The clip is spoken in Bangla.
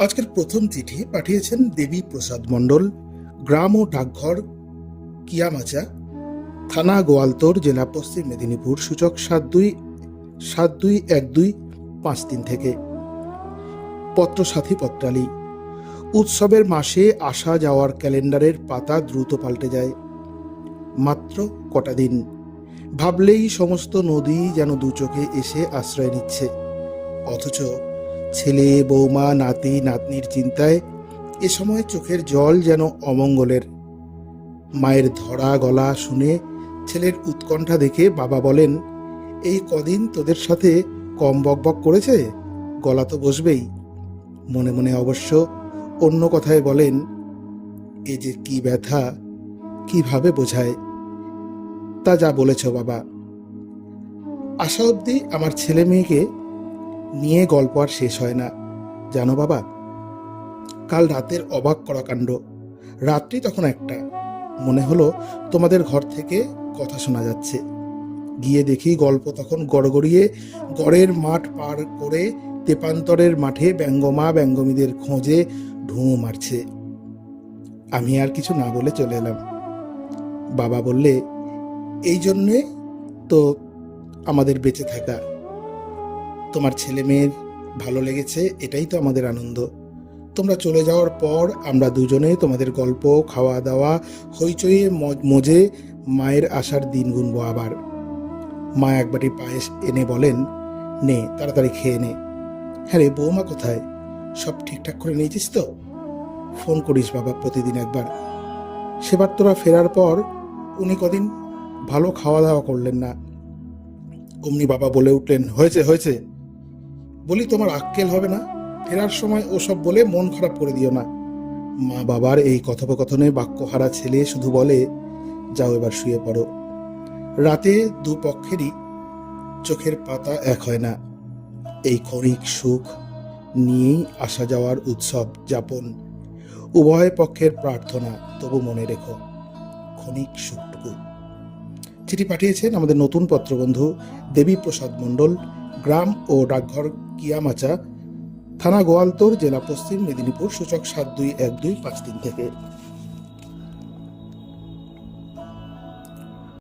আজকের প্রথম চিঠি পাঠিয়েছেন দেবী প্রসাদ মণ্ডল, গ্রাম ও ডাকঘর কিয়ামাচা, থানা গোয়ালতোড়, জেলা পশ্চিম মেদিনীপুর, সূচক 72721253 থেকে। পত্র সাথী পত্রালী। উৎসবের মাসে আসা যাওয়ার ক্যালেন্ডারের পাতা দ্রুত পাল্টে যায়। মাত্র কটা দিন, ভাবলেই সমস্ত নদী যেন দু চোখে এসে আশ্রয় নিচ্ছে। অথচ ছেলে, বৌমা, নাতি নাতনির চিন্তায় এ সময় চোখের জল যেন অমঙ্গলের। মায়ের ধরা গলা শুনে ছেলের উৎকণ্ঠা দেখে বাবা বলেন, এই কদিন তোদের সাথে কম বকবক করেছে, গলা তো বসবেই। মনে মনে অবশ্য অন্য কথায় বলেন, এ যে কি ব্যথা, কিভাবে বোঝায়। তা যা বলেছ বাবা। আশা অবধি আমার ছেলে মেয়েকে নিয়ে গল্প আর শেষ হয় না। জানো বাবা, কাল রাতের অবাক করা কাণ্ড। রাত্রি তখন 1টা। মনে হলো তোমাদের ঘর থেকে কথা শোনা যাচ্ছে। গিয়ে দেখি গল্প তখন গড়গড়িয়ে গড়ের মাঠ পার করে তেপান্তরের মাঠে ব্যঙ্গমা ব্যঙ্গমীদের খোঁজে ঢুঁ মারছে। আমি আর কিছু না বলে চলে এলাম। বাবা বললে, এই জন্যে তো আমাদের বেঁচে থাকা। তোমার ছেলে মেয়ের ভালো লেগেছে, এটাই তো আমাদের আনন্দ। তোমরা চলে যাওয়ার পর আমরা দুজনে তোমাদের গল্প, খাওয়া দাওয়া, হইচইয়ে মজে মায়ের আসার দিন গুনবো আবার। মা এক বাটি পায়েস এনে বলেন, নে তাড়াতাড়ি খেয়ে নে। হ্যাঁ রে, বৌমা কোথায়? সব ঠিকঠাক করে নিয়েছিস তো? ফোন করিস বাবা প্রতিদিন একবার। সেবার তোরা ফেরার পর উনি কদিন ভালো খাওয়া দাওয়া করলেন না। অমনি বাবা বলে উঠলেন, হয়েছে হয়েছে, বলি তোমার আক্কেল হবে না? ফেরার সময় ওসব বলে মন খারাপ করে দিও না। মা বাবার এই কথোপকথনে বাক্যহারা ছেলে শুধু বলে, যাও এবার শুয়ে পড়ো। রাতে দুপক্ষেরই চোখের পাতা এক হয় না। এই ক্ষণিক সুখ নিয়েই আসা যাওয়ার উৎসব যাপন। উভয় পক্ষের প্রার্থনা, তবু মনে রেখো ক্ষণিক সুখটুকু। চিঠি পাঠিয়েছেন আমাদের নতুন পত্রবন্ধু দেবী প্রসাদ মণ্ডল, গ্রাম ও ডাকঘর কিয়ামাচা, থানা গোয়ালতোড়, জেলা পশ্চিম মেদিনীপুর, সূচক 721253 থেকে।